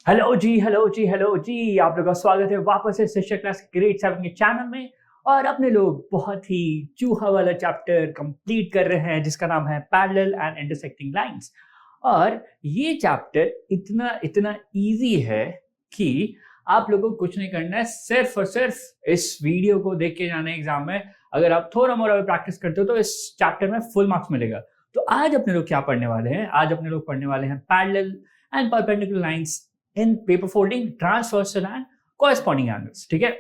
Hello जी, hello जी, hello जी। आप लोगों का स्वागत है वापस से शिक्षा क्लास ग्रेड 7 के चैनल में। और अपने लोग बहुत ही चूहा वाला चैप्टर कंप्लीट कर रहे हैं जिसका नाम है पैरेलल एंड इंटरसेक्टिंग लाइंस। और ये चैप्टर इतना इतना इजी है कि आप लोगों को कुछ नहीं करना है, सिर्फ और सिर्फ इस वीडियो को देख के जाना है एग्जाम में। अगर आप थोड़ा मोड़ा प्रैक्टिस करते हो तो इस चैप्टर में फुल मार्क्स मिलेगा। तो आज अपने लोग क्या पढ़ने वाले हैं? आज अपने लोग पढ़ने वाले हैं parallel and perpendicular lines in paper folding, transversal and corresponding angles. ठीक है।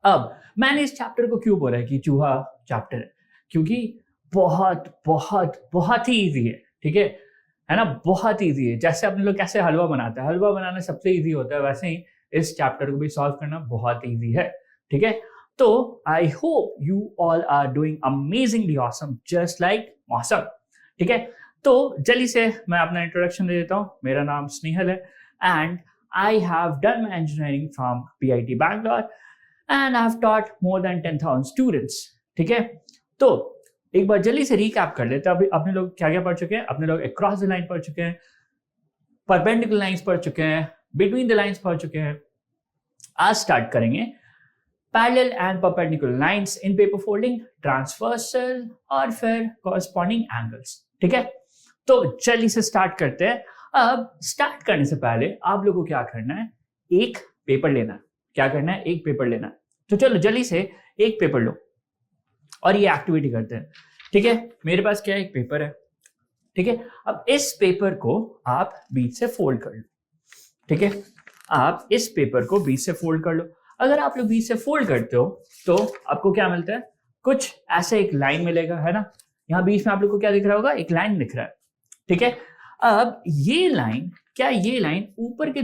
अब मैंने इस चैप्टर को क्यों बोला है कि चूहा चैप्टर है? क्योंकि बहुत बहुत बहुत ही इजी है। ठीक है ना? बहुत इजी है। जैसे अपने लोग कैसे हलवा बनाते हैं, हलवा बनाना सबसे इजी होता है, वैसे ही इस चैप्टर को भी सॉल्व करना बहुत इजी है। ठीक है। तो I hope you all are doing amazingly awesome, just like मौसम। ठीक है। तो जल्दी से मैं अपना इंट्रोडक्शन दे देता हूँ। मेरा नाम स्नेहल है and I have done my engineering from PIT Bangalore and I've taught more than 10,000 students. ठीक है। तो एक बार जल्दी से रिकैप कर लेते हैं। अभी अपने लोग क्या क्या पढ़ चुके हैं? अपने लोग अक्रॉस द लाइन पढ़ चुके हैं, परपेंडिकुलर लाइंस पढ़ चुके हैं, बिटवीन द लाइंस पढ़ चुके हैं। आज स्टार्ट करेंगे parallel and perpendicular lines in paper folding, transversal और फिर कॉरेस्पॉन्डिंग एंगल्स। ठीक है। तो जल्दी से स्टार्ट करते हैं। अब स्टार्ट करने से पहले आप लोगों को क्या करना है? एक पेपर लेना है। क्या करना है? एक पेपर लेना है। तो चलो जल्दी से एक पेपर लो और ये एक्टिविटी करते हैं। ठीक है। मेरे पास क्या है? एक पेपर है। ठीक है। अब इस पेपर को आप बीच से फोल्ड कर लो। ठीक है। आप इस पेपर को बीच से फोल्ड कर लो। अगर आप लोग बीच से फोल्ड करते हो तो आपको क्या मिलता है? कुछ ऐसे एक लाइन मिलेगा, है ना? यहाँ बीच में आप लोग को क्या दिख रहा होगा? एक लाइन दिख रहा है। ठीक है। अब ये लाइन, क्या ये लाइन ऊपर के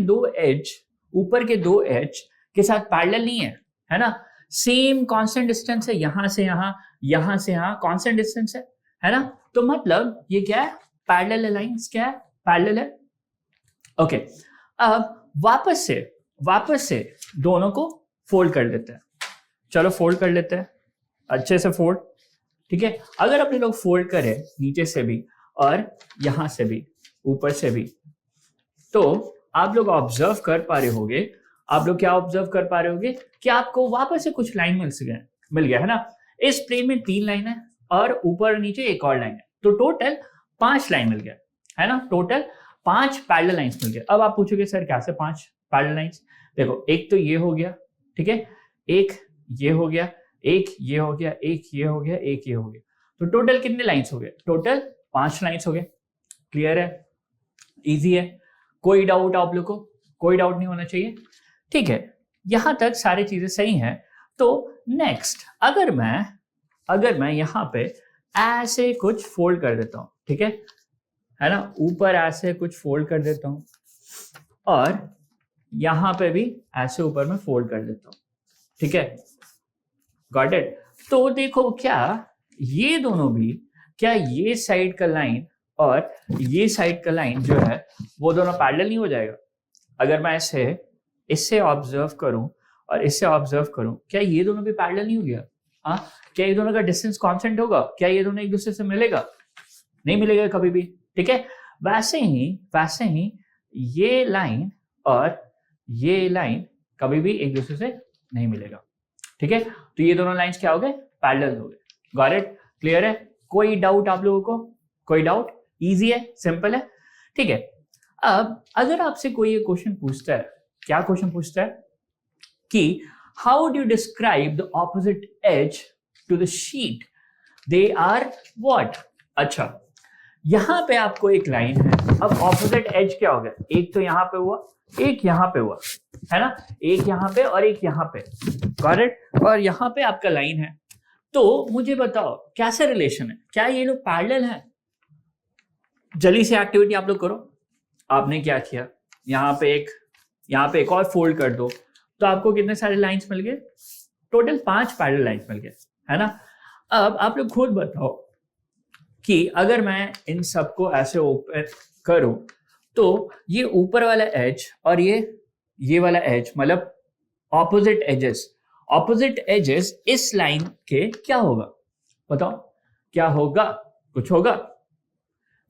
दो एज के साथ पैरेलल नहीं है ना? सेम कांस्टेंट डिस्टेंस है, यहां से यहां कांस्टेंट डिस्टेंस है ना? तो मतलब ये क्या है? पैरेलल लाइंस क्या है? पैरेलल है। ओके। अब वापस से दोनों को फोल्ड कर लेते हैं। चलो फोल्ड कर लेते हैं अच्छे से, फोल्ड। ठीक है। अगर अपने लोग फोल्ड करें नीचे से भी और यहां से भी, ऊपर से भी, तो आप लोग ऑब्जर्व कर पा रहे होगे। आप लोग क्या ऑब्जर्व कर पा रहे होगे कि आपको वापस से कुछ लाइन मिल गया है ना? इस प्लेन में 3 लाइन है और ऊपर और नीचे एक और लाइन है, तो टोटल 5 लाइन मिल गया, है ना? टोटल 5 पैरेलल लाइंस मिल गया। अब आप पूछोगे सर कैसे 5 पैरेलल लाइंस? देखो, एक तो ये हो गया, ठीक है, एक ये हो गया, एक ये हो गया, एक ये हो गया, एक ये हो गया, तो टोटल कितने लाइंस हो गए? टोटल 5 लाइंस हो गए। क्लियर है? इजी है? कोई डाउट आप लोग को? कोई डाउट नहीं होना चाहिए। ठीक है। यहां तक सारी चीजें सही हैं। तो नेक्स्ट, अगर मैं यहां पे ऐसे कुछ फोल्ड कर देता हूं, ठीक है ना? ऊपर ऐसे कुछ फोल्ड कर देता हूं और यहां पे भी ऐसे ऊपर में फोल्ड कर देता हूं। ठीक है। Got it? तो देखो, क्या ये दोनों भी, क्या ये साइड का लाइन और ये साइड का लाइन जो है वो दोनों पैरेलल नहीं हो जाएगा? अगर मैं इससे ऑब्जर्व करूं और इससे ऑब्जर्व करूं, क्या ये दोनों भी पैरेलल नहीं हो गया? हाँ। क्या ये दोनों का डिस्टेंस कांस्टेंट होगा? क्या ये दोनों एक दूसरे से मिलेगा? नहीं मिलेगा कभी भी। ठीक है। वैसे ही ये लाइन और ये लाइन कभी भी एक दूसरे से नहीं मिलेगा। ठीक है। तो ये दोनों लाइंस क्या हो गए? पैरेलल हो गए। Got it? क्लियर है? कोई डाउट आप लोगों को? कोई डाउट? इजी है, सिंपल है। ठीक है। अब अगर आपसे कोई ये क्वेश्चन पूछता है, क्या क्वेश्चन पूछता है कि how do you describe the opposite edge to the sheet? They are what? अच्छा, यहां पे आपको एक लाइन है। अब ऑपोजिट एज क्या हो गया? एक तो यहां पे हुआ, एक यहां पे हुआ, है ना? एक यहां पे और एक यहां पे। Got it? और यहां पे आपका लाइन है। तो मुझे बताओ कैसे रिलेशन है? क्या ये लोग पैरेलल है? जल्दी से एक्टिविटी आप लोग करो। आपने क्या किया? यहाँ पे एक और फोल्ड कर दो, तो आपको कितने सारे लाइंस मिल गए? टोटल 5 पैरेलल लाइंस मिल गए, है ना? अब आप लोग खुद बताओ कि अगर मैं इन सबको ऐसे ओपन करूं तो ये ऊपर वाला एज और ये वाला एज, मतलब ऑपोजिट एजेस इस लाइन के क्या होगा? बताओ क्या होगा? कुछ होगा?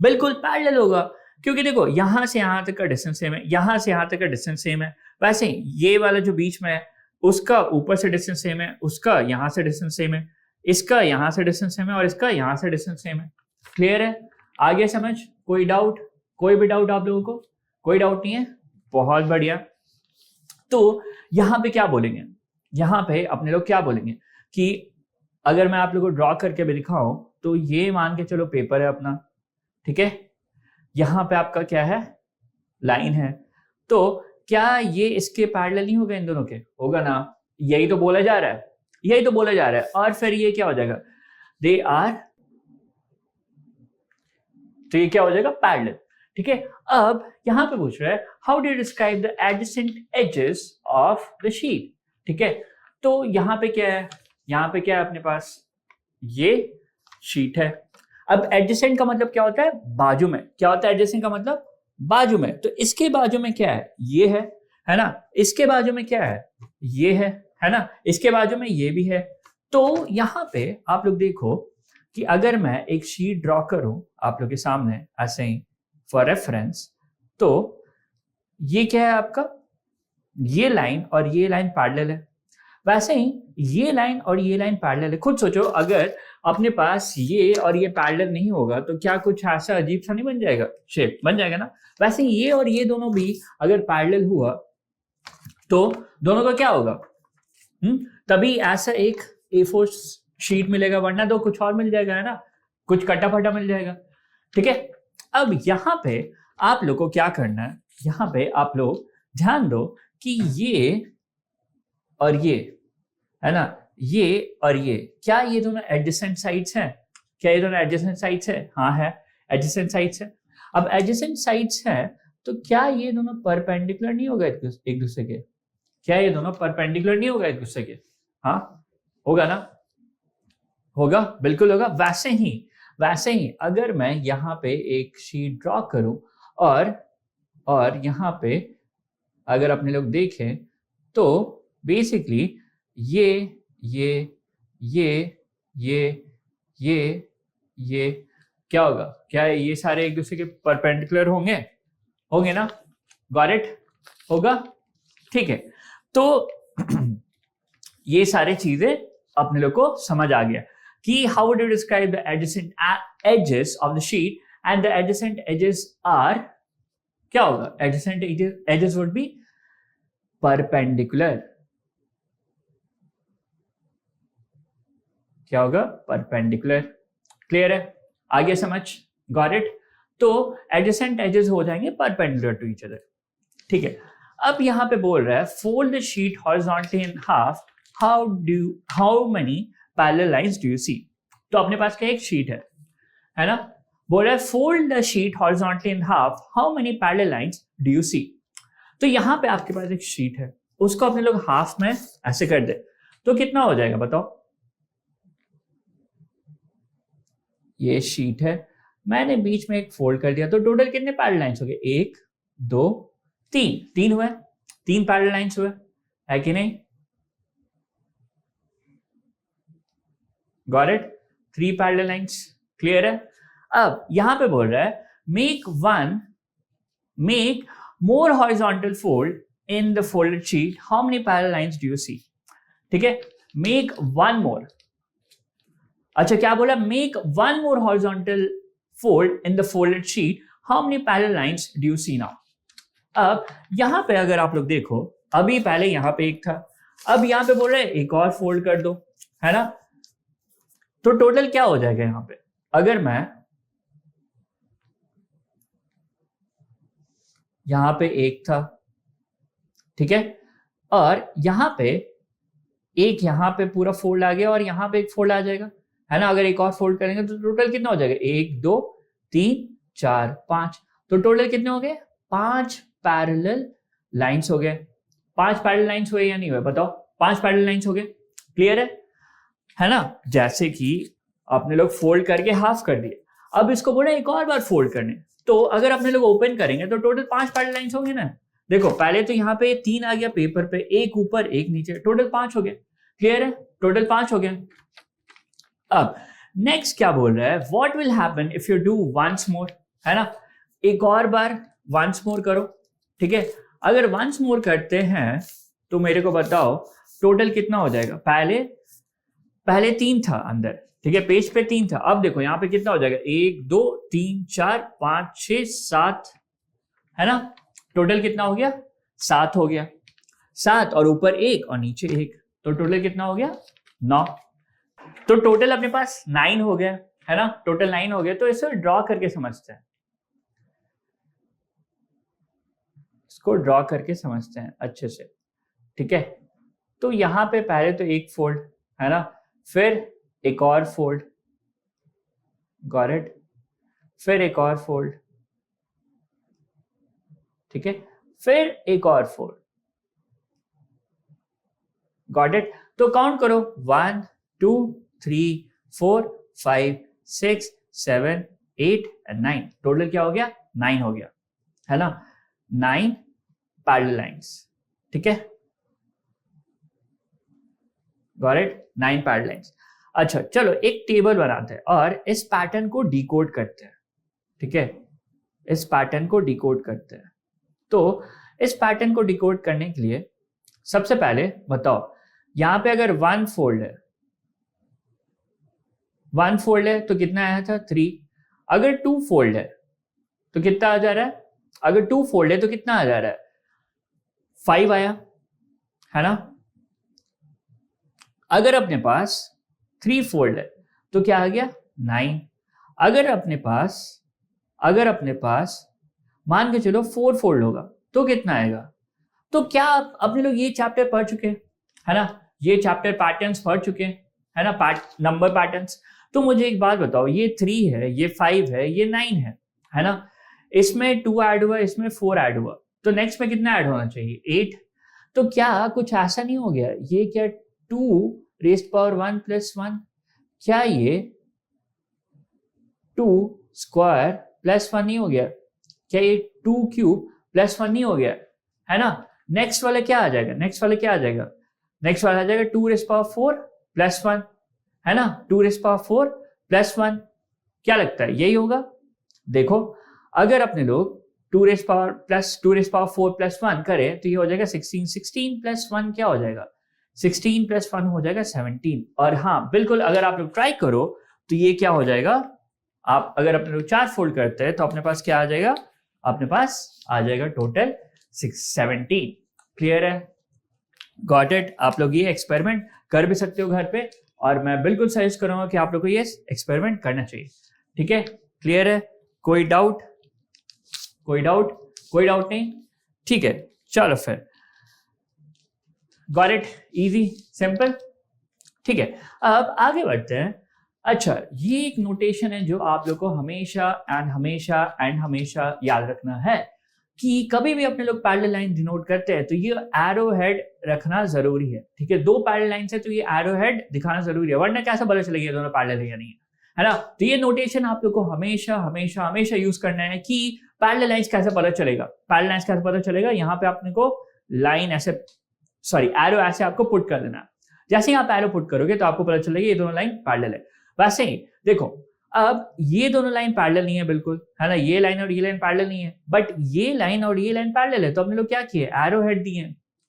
बिल्कुल पैरेलल होगा। क्योंकि देखो यहां से यहां तक का डिस्टेंस सेम है, यहां से यहां तक का डिस्टेंस सेम है, वैसे ही ये वाला जो बीच में है उसका ऊपर से डिस्टेंस सेम है, उसका यहां से डिस्टेंस सेम है, इसका यहां से डिस्टेंस सेम है और इसका यहां से डिस्टेंस सेम है। क्लियर है? आगे समझ? कोई डाउट? कोई भी डाउट आप लोगों को? कोई डाउट नहीं है? बहुत बढ़िया। तो यहां पे क्या बोलेंगे, यहां पे अपने लोग क्या बोलेंगे कि अगर मैं आप लोगों को ड्रॉ करके भी दिखाऊं तो ये मान के चलो पेपर है अपना, ठीक है, यहां पे आपका क्या है, लाइन है, तो क्या ये इसके पैरेलल नहीं होगा? इन दोनों के होगा ना, यही तो बोला जा रहा है, यही तो बोला जा रहा है। और फिर ये क्या हो जाएगा, दे आर, तो ये क्या हो जाएगा, पैरेलल। ठीक है, अब यहां पे पूछ रहा है how do you describe the adjacent edges of the sheet. ठीक है, तो यहां पे क्या है, यहां पे क्या है अपने पास, ये शीट है। अब एडजेसेंट का मतलब क्या होता है, बाजू में। क्या होता है एडजेसेंट का मतलब, बाजू में। तो इसके बाजू में क्या है, ये है ना, इसके बाजू में क्या है, ये है ना, इसके बाजू में ये भी है। तो यहां पे आप लोग देखो कि अगर मैं एक शीट ड्रॉ करूं आप लोग के सामने ऐसे ही फॉर रेफरेंस, तो ये क्या है आपका, ये लाइन और ये लाइन पैरेलल है, वैसे ही ये लाइन और ये लाइन पैरेलल है। खुद सोचो अगर अपने पास ये और ये पैरेलल नहीं होगा तो क्या कुछ ऐसा अजीब सा नहीं बन जाएगा, शेप बन जाएगा ना। वैसे ही ये और ये दोनों भी अगर पैरेलल हुआ तो दोनों का क्या होगा, तभी ऐसा एक A4 शीट मिलेगा, वरना तो कुछ और मिल जाएगा, है ना, कुछ कटा फटा मिल जाएगा। ठीक है, अब यहां पे आप लोग को क्या करना है, यहां पे आप लोग ध्यान दो कि ये और ये, है ना, ये और ये, क्या ये दोनों एडजेसेंट साइड्स हैं? क्या ये दोनों एडजेसेंट साइड्स है? हाँ है, एडजेसेंट साइड्स है। अब एडजेसेंट साइड्स है तो क्या ये दोनों परपेंडिकुलर नहीं होगा एक दूसरे के? क्या ये दोनों परपेंडिकुलर नहीं होगा एक दूसरे के? हाँ होगा ना, होगा, बिल्कुल होगा। वैसे ही अगर मैं यहाँ पे एक शीट ड्रॉ करूं और यहाँ पे अगर अपने लोग देखें तो बेसिकली ये ये क्या होगा, क्या ये सारे एक दूसरे के परपेंडिकुलर होंगे ना, गॉट इट, होगा। ठीक है, तो ये सारी चीजें अपने लोग को समझ आ गया कि how would you describe the adjacent edges of the sheet, and the adjacent edges are, क्या होगा, adjacent edges would be perpendicular. क्या होगा, परपेंडिकुलर। क्लियर है, आगे समझ, गॉट इट। तो एडजेसेंट एजेस हो जाएंगे परपेंडिकुलर टू ईच अदर। ठीक है, अब यहां पे बोल रहा है fold the sheet horizontally in half, how many parallel lines do you see. तो अपने पास क्या एक शीट है ना, बोल रहा है fold the sheet horizontally in half, how many parallel lines do you see. तो यहां पे आपके पास एक शीट है, उसको अपने लोग हाफ में ऐसे कर दे तो कितना हो जाएगा बताओ। ये शीट है, मैंने बीच में एक फोल्ड कर दिया, तो टोटल कितने पैरेलल लाइंस हो गए, 1 2 3 हुए, 3 पैरेलल लाइंस हुए, है कि नहीं, got it, 3 parallel lines. Clear है। अब यहां पे बोल रहा है make more horizontal fold in the folded sheet, how many parallel lines do you see. ठीक है, मेक 1 मोर, अच्छा क्या बोला, make 1 more horizontal fold in the folded sheet, how many parallel lines do you see now. अब यहां पे अगर आप लोग देखो, अभी पहले यहां पे एक था, अब यहां पे बोल रहे हैं एक और फोल्ड कर दो, है ना, तो टोटल क्या हो जाएगा यहां पे, अगर मैं यहां पे एक था, ठीक है, और यहां पे पूरा फोल्ड आ गया और यहां पे एक फोल्ड आ जाएगा, है ना, अगर एक और फोल्ड करेंगे तो टोटल कितना हो जाएगा, 1 2 3 4 5, तो टोटल कितने हो गए, 5 पैरेलल लाइंस हो गए। 5 पैरेलल लाइंस हुए या नहीं हुए बताओ, 5 पैरेलल लाइंस हो गए। क्लियर है ना, जैसे कि आपने लोग फोल्ड करके हाफ कर दिए, अब इसको बोला एक और बार फोल्ड करने, तो अगर अपने लोग ओपन करेंगे तो टोटल 5 पैरेलल लाइंस होंगे ना। देखो पहले तो यहाँ पे 3 आ गया पेपर पे, एक ऊपर एक नीचे, टोटल 5 हो गए। क्लियर है, टोटल 5 हो गए। अब नेक्स्ट क्या बोल रहा है, what will happen if you do once more, है ना, एक और बार वंस मोर करो, ठीक है। अगर वंस मोर करते हैं तो मेरे को बताओ टोटल कितना हो जाएगा। पहले 3 था अंदर, ठीक है, पेज पे 3 था। अब देखो यहाँ पे कितना हो जाएगा, 1 2 3 4 5 6 7, है ना। टोटल कितना हो गया, 7 हो गया। 7 और ऊपर 1 और नीचे 1, तो टोटल कितना हो गया, 9। तो टोटल अपने पास 9 हो गया, है ना, टोटल 9 हो गया। तो इसे ड्रॉ करके समझते हैं, इसको ड्रॉ करके समझते हैं अच्छे से, ठीक है। तो यहां पे पहले तो एक फोल्ड, है ना, फिर एक और फोल्ड, गॉट इट, फिर एक और फोल्ड, ठीक है, फिर एक और फोल्ड, गॉट इट। तो काउंट करो, 1 2 3 4 5 6 7 8 एंड 9। टोटल क्या हो गया, 9 हो गया, है ना। 9 पैरेलल लाइंस, ठीक है, गॉट इट, 9 पैरेलल लाइंस। अच्छा चलो एक टेबल बनाते हैं और इस पैटर्न को डिकोड करते हैं, ठीक है, इस पैटर्न को डिकोड करते हैं। तो इस पैटर्न को डिकोड करने के लिए सबसे पहले बताओ, यहां पे अगर 1 फोल्ड है, 1 फोल्ड है तो कितना आया था, 3। अगर 2 फोल्ड है तो कितना आ जा रहा है, अगर 2 फोल्ड है तो कितना आ जा रहा है, 5 आया, है ना। अगर अपने पास 3 फोल्ड है तो क्या आ गया, 9। अगर अपने पास मान के चलो 4 फोल्ड होगा तो कितना आएगा। तो क्या अपने लोग ये चैप्टर पढ़ चुके हैं, है ना, ये चैप्टर पैटर्न्स पढ़ चुके हैं, है ना, नंबर पैटर्न्स। तो मुझे एक बात बताओ, ये 3 है, ये 5 है, ये 9 है ना। इसमें 2 ऐड हुआ, इसमें 4 ऐड हुआ, तो नेक्स्ट में कितना ऐड होना चाहिए, 8। तो क्या कुछ ऐसा नहीं हो गया, ये क्या 2 रेज़्ड पावर 1 प्लस 1, क्या ये 2 स्क्वायर प्लस 1 नहीं हो गया, क्या ये 2 क्यूब प्लस 1 नहीं हो गया, है ना। नेक्स्ट वाला क्या आ जाएगा, नेक्स्ट वाला आ जाएगा 2 रेज़्ड पावर 4 प्लस 1, है ना, 2 रेज़्ड पावर 4 प्लस 1। क्या लगता है यही होगा। देखो अगर अपने लोग 2 रेज़्ड पावर 4 प्लस 1 करें तो ये हो जाएगा 16। 16 प्लस 1 क्या हो जाएगा, 16 प्लस 1 हो जाएगा 17। और हाँ बिल्कुल, अगर आप लोग ट्राई करो तो ये क्या हो जाएगा, आप अगर अपने लोग 4 फोल्ड करते हैं तो अपने पास क्या आ जाएगा, अपने पास आ जाएगा टोटल 17। क्लियर है, गॉट इट। आप लोग ये एक्सपेरिमेंट कर भी सकते हो घर पे, और मैं बिल्कुल सजेस्ट करूंगा कि आप लोग को ये एक्सपेरिमेंट करना चाहिए, ठीक है। क्लियर है, कोई डाउट नहीं, ठीक है। चलो फिर, गॉट इट, इजी सिंपल, ठीक है। अब आगे बढ़ते हैं। अच्छा, ये एक नोटेशन है जो आप लोग को हमेशा याद रखना है कि कभी भी अपने लोग पैरेलल लाइन डिनोट करते हैं तो ये एरो हेड रखना जरूरी है, ठीक है। 2 पैरेलल लाइंस है तो ये एरो हेड दिखाना जरूरी है, वरना कैसे पता चलेगा ये दोनों पैरेलल है या नहीं है ना। तो ये नोटेशन आप लोग को हमेशा यूज करना है कि पैरेलल लाइंस कैसे पता चलेगा। यहाँ पे आपने को लाइन ऐसे, एरो ऐसे आपको पुट कर देना। जैसे ही आप एरो पुट करोगे तो आपको पता चलेगा ये दोनों लाइन पैरेलल है। वैसे ही देखो, अब ये दोनों लाइन पैरेलल नहीं है बिल्कुल, है ना, ये लाइन और ये लाइन पैरेलल नहीं है, बट ये लाइन और ये लाइन पैरेलल है। तो अपने लोग क्या किए, एरो हेड दिए,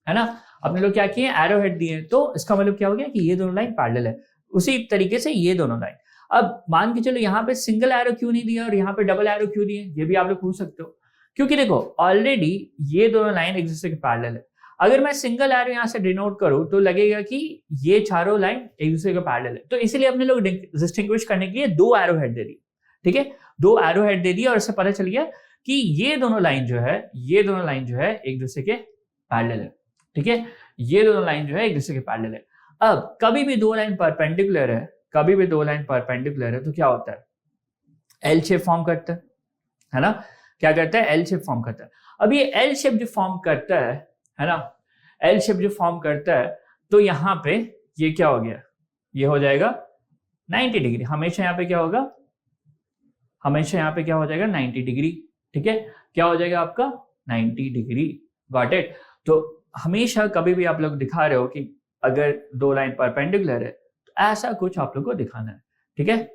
है ना, अपने लोग क्या किए, एरो हेड दिए। तो इसका मतलब क्या हो गया कि ये दोनों लाइन पैरेलल है। उसी तरीके से ये दोनों लाइन, अब मान के चलो यहाँ पे सिंगल एरो क्यों नहीं दिया और यहाँ पे डबल एरो क्यों दिए, ये भी आप लोग पूछ सकते हो। क्योंकि देखो ऑलरेडी ये दोनों लाइन एक दूसरे के पैरेलल है। अगर मैं सिंगल एरो यहाँ से डिनोट करूं तो लगेगा कि ये चारों लाइन एक दूसरे के पैरेलल है। तो इसीलिए अपने लोग डिस्टिंग्विश करने के लिए 2 एरो हेड दे दी, ठीक है, 2 एरो हेड दे दी, और इससे पता चल गया कि ये दोनों लाइन जो है एक दूसरे के पैरेलल है, ठीक है, ये दोनों लाइन जो है एक दूसरे के पैरेलल है। अब कभी भी 2 लाइन परपेंडिकुलर है, तो क्या होता है, एल शेप फॉर्म करता है ना, क्या करता है, एल शेप फॉर्म करता है। अब ये एल शेप जो फॉर्म करता है ना, एल शेप जो फॉर्म करता है, तो यहाँ पे ये क्या हो गया, ये हो जाएगा 90 डिग्री। हमेशा यहाँ पे क्या होगा, क्या हो जाएगा 90 डिग्री, ठीक है, क्या हो जाएगा आपका 90 डिग्री, गॉट इट। तो हमेशा कभी भी आप लोग दिखा रहे हो कि अगर 2 लाइन परपेंडिकुलर है तो ऐसा कुछ आप लोग को दिखाना है, ठीक है,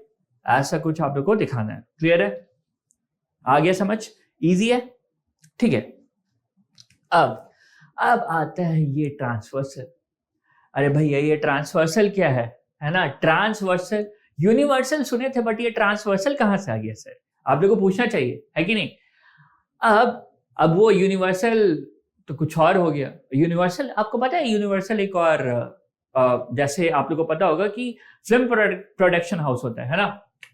ऐसा कुछ आप लोग को दिखाना है। क्लियर है, आ गया समझ, इजी है, ठीक है। अब आता है ये ट्रांसवर्सल। अरे भैया ये ट्रांसवर्सल क्या है ना? ट्रांसवर्सल, यूनिवर्सल सुने थे बट ये ट्रांसवर्सल कहां से आ गया सर? आप लोगों को पूछना चाहिए, है कि नहीं? अब वो यूनिवर्सल तो कुछ और हो गया। यूनिवर्सल, आपको पता है यूनिवर्सल एक और जैसे आप लोगों को पता होगा कि फिल्म प्रोडक्शन हाउस होता है ना?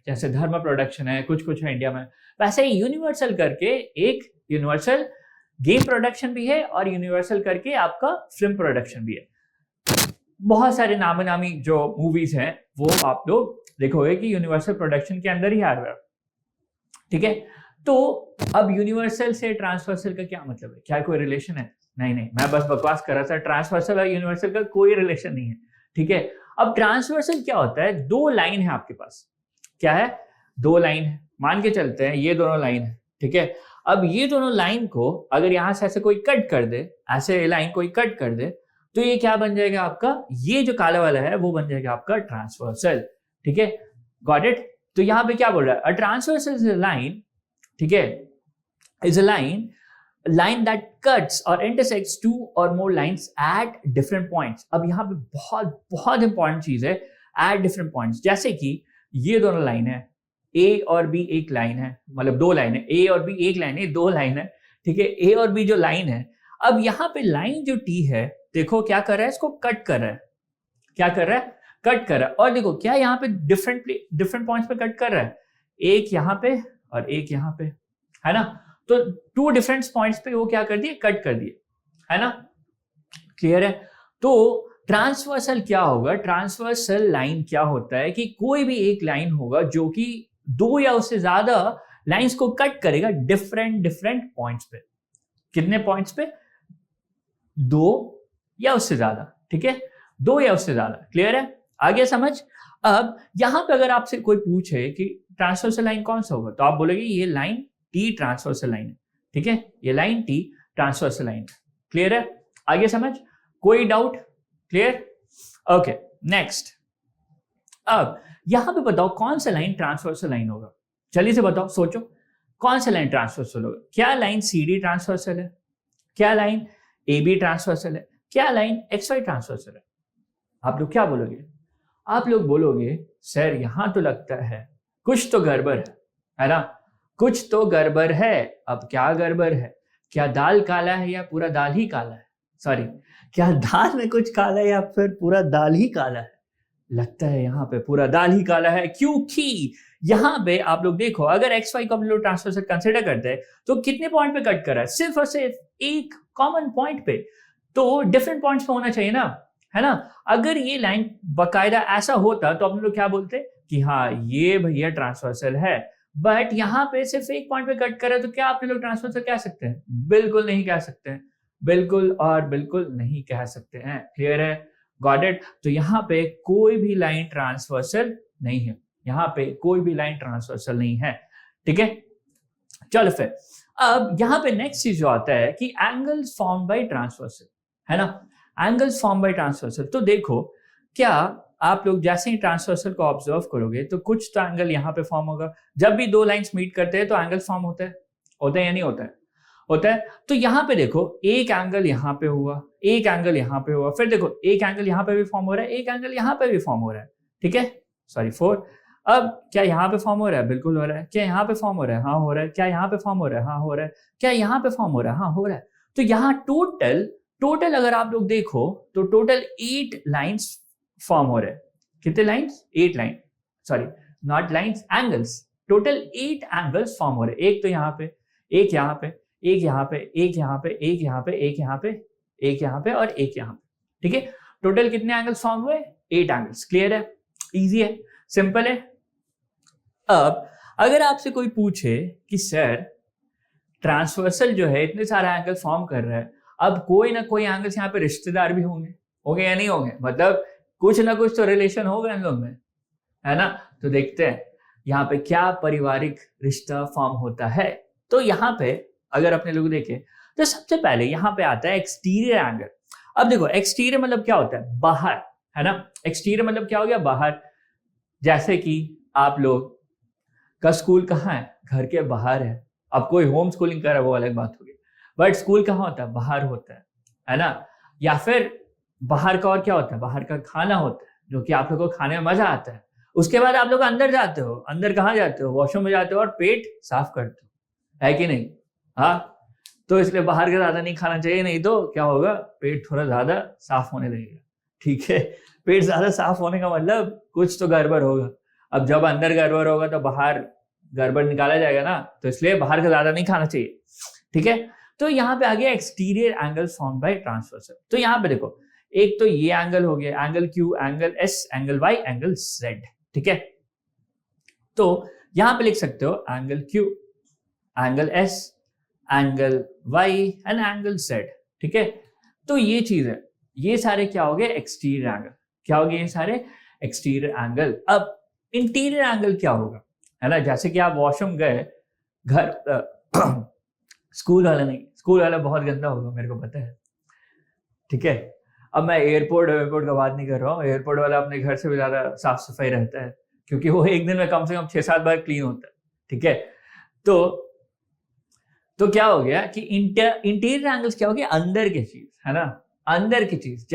जैसे धर्मा प्रोडक्शन है, कुछ कुछ है इंडिया में, वैसे ही यूनिवर्सल करके एक यूनिवर्सल गेम प्रोडक्शन भी है और यूनिवर्सल करके आपका फिल्म प्रोडक्शन भी है। बहुत सारे नामी नामी जो मूवीज हैं वो आप लोग देखोगे कि यूनिवर्सल प्रोडक्शन के अंदर ही आ रहा है, ठीक है। तो अब यूनिवर्सल से ट्रांसवर्सल का क्या मतलब है? क्या कोई रिलेशन है? नहीं, मैं बस बकवास कर रहा था। ट्रांसवर्सल और यूनिवर्सल का कोई रिलेशन नहीं है, ठीक है। अब ट्रांसवर्सल क्या होता है? दो लाइन है आपके पास। क्या है? दो लाइन है, मान के चलते हैं ये दोनों लाइन है, ठीक है। अब ये दोनों लाइन को अगर यहां से ऐसे कोई कट कर दे, ऐसे लाइन कोई कट कर दे, तो ये क्या बन जाएगा आपका? ये जो काला वाला है वो बन जाएगा आपका ट्रांसवर्सल, ठीक है। Got it? तो यहां पे क्या बोल रहा है? A transversal is a line, ठीक है, is a line that cuts और इंटरसेक्ट्स टू और मोर लाइंस एट डिफरेंट पॉइंट्स। अब यहाँ पे बहुत बहुत इंपॉर्टेंट चीज है, एट डिफरेंट पॉइंट्स। जैसे कि ये दोनों लाइन है, ए और बी एक लाइन है, मतलब दो लाइन है, ए और बी एक लाइन है, दो लाइन है, ठीक है। ए और बी जो लाइन है, अब यहाँ पे लाइन जो टी है, देखो क्या कर रहा है? इसको कट कर रहा है। क्या कर रहा है? कट कर रहा है। और देखो क्या यहाँ पे डिफरेंट पॉइंट्स पे कट कर रहा है, एक यहाँ पे और एक यहाँ पे, है ना? तो टू डिफरेंट पॉइंट्स पे वो क्या कर दिए? कट कर दिए, है ना? क्लियर है? तो ट्रांसवर्सल क्या होगा? ट्रांसवर्सल लाइन क्या होता है कि कोई भी एक लाइन होगा जो कि दो या उससे ज्यादा लाइंस को कट करेगा डिफरेंट पॉइंट्स पे। कितने पॉइंट्स पे? दो या उससे ज्यादा, ठीक है, दो या उससे ज्यादा। क्लियर है? आगे समझ। अब यहां पे अगर आपसे कोई पूछे कि ट्रांसवर्सल लाइन कौन सा होगा, तो आप बोलोगे ये लाइन टी ट्रांसवर्सल लाइन है, ठीक है, ये लाइन टी ट्रांसवर्सल लाइन है। क्लियर है? आगे समझ? कोई डाउट? क्लियर? Okay, next. अब यहां पे बताओ कौन सा लाइन ट्रांसवर्सल लाइन होगा? जल्दी से बताओ, सोचो कौन सा लाइन ट्रांसवर्सल होगा? क्या लाइन सी डी ट्रांसवर्सल है? क्या लाइन ए बी ट्रांसवर्सल है? क्या लाइन एक्स वाई ट्रांसवर्सल है? आप लोग क्या बोलोगे? आप लोग बोलोगे सर यहां तो लगता है कुछ तो गड़बड़ है ना? कुछ तो गड़बड़ है। अब क्या गड़बड़ है? क्या दाल काला है या पूरा दाल ही काला है? सॉरी, क्या दाल में कुछ काला है या फिर पूरा दाल ही काला है? लगता है यहाँ पे पूरा दाल ही काला है, क्योंकि यहाँ पे आप लोग देखो, अगर एक्स वाई को हम लोग ट्रांसवर्सल कंसिडर करते हैं तो कितने पॉइंट पे कट कर रहा है? सिर्फ और सिर्फ एक कॉमन पॉइंट पे। तो डिफरेंट पॉइंट्स पे होना चाहिए ना, है ना? अगर ये लाइन बकायदा ऐसा होता तो हम लोग क्या बोलते कि हाँ ये भैया ट्रांसवर्सल है, बट यहाँ पे सिर्फ एक पॉइंट पे कट कर रहा है, तो क्या आप लोग ट्रांसवर्सल कह सकते हैं? बिल्कुल नहीं कह सकते हैं, बिल्कुल और बिल्कुल नहीं कह सकते हैं। क्लियर है? Got it? तो यहाँ पे कोई भी लाइन ट्रांसवर्सल नहीं है, यहाँ पे कोई भी लाइन ट्रांसवर्सल नहीं है, ठीक है। चलो फिर अब यहाँ पे नेक्स्ट चीज जो आता है कि एंगल्स फॉर्म बाय ट्रांसवर्सल, है ना? Angles form by transversal. तो देखो क्या आप लोग जैसे ही ट्रांसवर्सल को ऑब्जर्व करोगे तो कुछ तो एंगल यहाँ पे फॉर्म होगा। जब भी दो लाइंस मीट करते हैं तो एंगल फॉर्म होता है या नहीं होता है? होता है। तो यहाँ पे देखो एक एंगल यहाँ पे हुआ, एक एंगल यहाँ पे हुआ, फिर देखो एक एंगल यहाँ पे भी फॉर्म हो रहा है, एक एंगल यहाँ पे भी फॉर्म हो रहा है, ठीक है, सॉरी 4। अब क्या यहाँ पे फॉर्म हो रहा है? बिल्कुल हो रहा है। क्या यहाँ पे फॉर्म हो रहा है? हाँ हो रहा है। क्या यहाँ पे फॉर्म हो रहा है? हाँ हो रहा है। क्या यहाँ पे फॉर्म हो रहा है? हाँ हो रहा है। तो यहाँ टोटल अगर आप लोग देखो तो टोटल 8 लाइंस फॉर्म हो रहे हैं। कितने lines? 8 line, sorry not lines, angles. Total 8 angles form हो रहे हैं। एक तो यहाँ पे, एक यहाँ पे, एक यहाँ पे, एक यहाँ पे, एक यहाँ पे, एक यहाँ पे, एक यहाँ पे और एक यहाँ पे, ठीक है। टोटल कितने एंगल्स फॉर्म हुए? 8 एंगल्स। क्लियर है? इजी है, सिंपल है। अब अगर आपसे कोई पूछे कि सर ट्रांसवर्सल जो है इतने सारे एंगल फॉर्म कर रहा है, अब कोई ना कोई एंगल्स यहाँ पे रिश्तेदार भी होंगे या नहीं होंगे? मतलब कुछ ना कुछ तो रिलेशन होगा इन लोग में, है ना? तो देखते हैं यहाँ पे क्या पारिवारिक रिश्ता फॉर्म होता है। तो यहाँ पे अगर अपने लोग देखें तो सबसे पहले यहाँ पे आता है एक्सटीरियर एंगल। अब देखो एक्सटीरियर मतलब क्या होता है? बाहर, है ना? एक्सटीरियर मतलब क्या हो गया? बाहर। जैसे कि आप लोग का स्कूल कहाँ है? घर के बाहर है। अब कोई होम स्कूलिंग कर रहा है वो अलग बात होगी, बट स्कूल कहाँ होता है? बाहर होता है ना? या फिर बाहर का और क्या होता है? बाहर का खाना होता है जो कि आप लोगों को खाने में मजा आता है। उसके बाद आप लोग अंदर जाते हो, अंदर कहाँ जाते हो? वॉशरूम में जाते हो और पेट साफ करते हो, है कि नहीं? हाँ, तो इसलिए बाहर का ज्यादा नहीं खाना चाहिए, नहीं तो क्या होगा? पेट थोड़ा ज्यादा साफ होने लगेगा, ठीक है? पेट ज्यादा साफ होने का मतलब कुछ तो गड़बड़ होगा। अब जब अंदर गड़बड़ होगा तो बाहर गड़बड़ निकाला जाएगा ना, तो इसलिए बाहर का ज्यादा नहीं खाना चाहिए, ठीक है? तो यहाँ पे आ गया exterior angle form by transversal. तो यहाँ पे देखो, एक तो ये एंगल हो गया, angle q, angle s, angle y, angle z, ठीक है? तो यहाँ पे लिख सकते हो angle q, angle s, angle y and angle z, ठीक है? तो ये चीज है, ये सारे क्या हो गए? Exterior angle. क्या हो गए ये सारे? Exterior angle. अब इंटीरियर एंगल क्या होगा, है ना? जैसे कि आप वॉशरूम गए, घर स्कूल वाला नहीं, स्कूल वाला बहुत गंदा होगा, मेरे को पता है, ठीक है? अब मैं एयरपोर्ट का बात नहीं कर रहा हूँ, एयरपोर्ट वाला अपने घर से भी ज्यादा साफ सफाई रहता है, क्योंकि वो एक दिन में कम से कम 6-7 बार क्लीन होता है, ठीक है? तो क्या हो गया कि इंटीरियर एंगल्स क्या हो गया? अंदर की चीज, है ना? अंदर की चीज,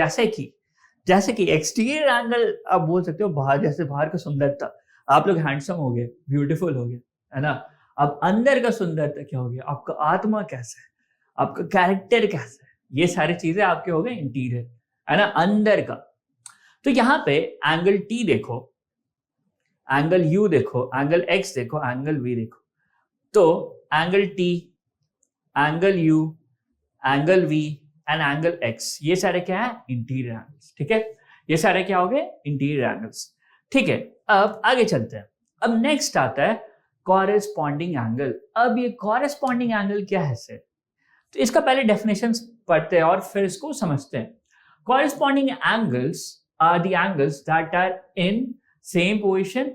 जैसे कि एक्सटीरियर एंगल आप बोल सकते हो बाहर, जैसे बाहर का सुंदरता, आप लोग हैंडसम हो गए, ब्यूटीफुल हो गए, है ना? अब अंदर का सुंदरता क्या हो गया? आपका आत्मा कैसा है, आपका कैरेक्टर कैसा है, ये सारी चीजें आपके हो गए इंटीरियर, है ना? अंदर का। तो यहाँ पे एंगल टी देखो, एंगल यू देखो, एंगल एक्स देखो, एंगल वी देखो। तो angle t, angle u, angle v and angle x, ये सारे क्या है? इंटीरियर एंगल्स, ठीक है? ये सारे क्या हो गए? इंटीरियर एंगल्स, ठीक है? अब आगे चलते हैं। अब नेक्स्ट आता है कॉरेस्पॉन्डिंग एंगल। अब ये कॉरेस्पॉन्डिंग एंगल क्या है सर? तो इसका पहले डेफिनेशन पढ़ते हैं और फिर इसको समझते हैं। Corresponding angles are the angles that are in same position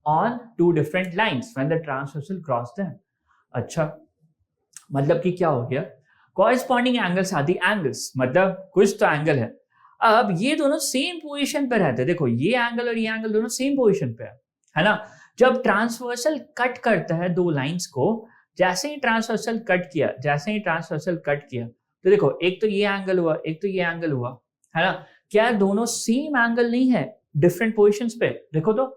on two different lines when the transversal cross them. अच्छा, मतलब कि क्या हो गया? Corresponding angles are the angles, मतलब कुछ तो एंगल है, अब ये दोनों सेम पोजीशन पे रहते हैं। देखो, ये एंगल और ये एंगल दोनों सेम पोजीशन पे है ना? जब ट्रांसवर्सल कट करता है दो लाइंस को, जैसे ही ट्रांसवर्सल कट किया, तो देखो, एक तो ये एंगल हुआ, एक तो ये एंगल हुआ, है ना? क्या दोनों सेम एंगल नहीं है डिफरेंट पोजीशंस पे? देखो तो,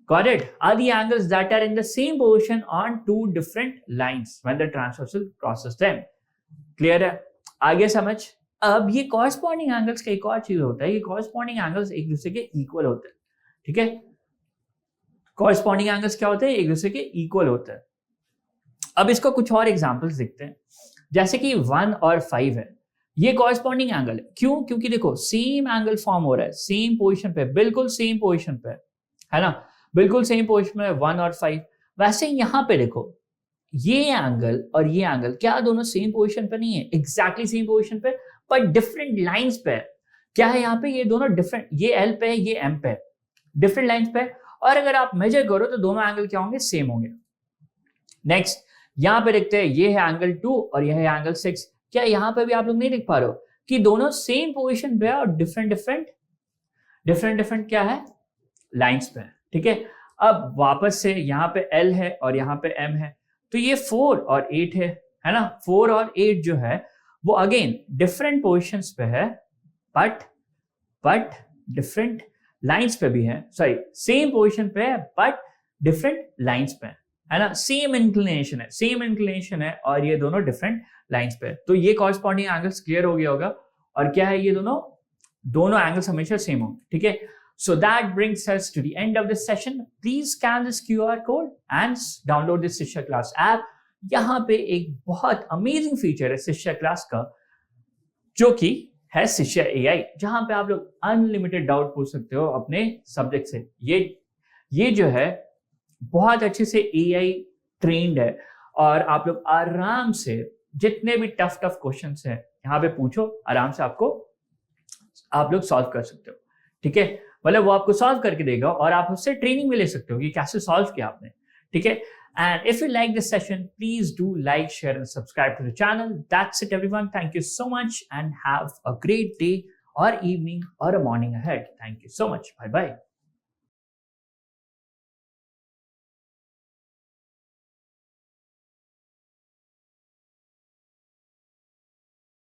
got it? Are the angles that are in the same position on two different lines when the transversal crosses them? Clear है? आगे समझ। अब ये कॉरेस्पॉन्डिंग एंगल्स का एक और चीज होता है, ये कॉरेस्पॉन्डिंग एंगल्स एक दूसरे के इक्वल होते हैं, ठीक है? कॉरेस्पॉन्डिंग एंगल्स क्या होते हैं? एक दूसरे के इक्वल होते हैं। अब इसको कुछ और एग्जांपल्स देखते हैं, जैसे कि 1 और 5 है, ये कॉरेस्पॉन्डिंग एंगल है। क्यों? क्योंकि देखो, सेम एंगल फॉर्म हो रहा है, सेम पोजीशन पे, बिल्कुल सेम पोजीशन पे, है ना? बिल्कुल सेम पोजीशन में 1 और 5। वैसे यहाँ पे देखो, ये एंगल और ये एंगल क्या दोनों सेम पोजीशन पे नहीं है? एग्जैक्टली सेम पोजीशन पे, पर डिफरेंट लाइंस पे। क्या है यहाँ पे? ये दोनों डिफरेंट, ये एल पे है, ये एम पे, डिफरेंट लाइंस पे। और अगर आप मेजर करो तो दोनों एंगल क्या होंगे? सेम होंगे। नेक्स्ट, यहाँ पे देखते हैं, ये है एंगल 2 और ये है एंगल 6। क्या यहाँ पे भी आप लोग नहीं देख पा रहे हो कि दोनों सेम पोजीशन पे है और डिफरेंट क्या है? लाइंस पे, ठीक है? अब वापस से यहाँ पे L है और यहाँ पे M है, तो ये 4 और 8 है ना? 4 और 8 जो है वो अगेन डिफरेंट पोजीशंस पे है, बट डिफरेंट लाइंस पे भी है, सॉरी, सेम पोजीशन पे है बट डिफरेंट लाइंस पे है ना? सेम इंक्लिनेशन है और ये दोनों डिफरेंट लाइंस पे है। तो ये कॉरेस्पॉन्डिंग एंगल्स क्लियर हो गया होगा। और क्या है? ये दोनों एंगल्स हमेशा सेम होंगे, ठीक है? So that brings us to the end of this session. Please scan this QR code and download this शिक्षा क्लास ऐप। यहाँ पे एक बहुत अमेजिंग फीचर है शिक्षा क्लास का, जो कि है शिक्षा AI, जहां पे आप लोग अनलिमिटेड डाउट पूछ सकते हो अपने सब्जेक्ट से। ये जो है बहुत अच्छे से AI ट्रेंड है और आप लोग आराम से जितने भी टफ क्वेश्चंस हैं यहाँ पे पूछो, आराम से आप लोग सॉल्व कर सकते हो, ठीक है? मतलब वो आपको सॉल्व करके देगा और आप उससे ट्रेनिंग भी ले सकते हो कि कैसे सॉल्व किया आपने, ठीक है? And if you like this session, please do like, share and subscribe to the channel. That's it everyone. Thank you so much and have a great day or evening or a morning ahead. Thank you so much. Bye bye.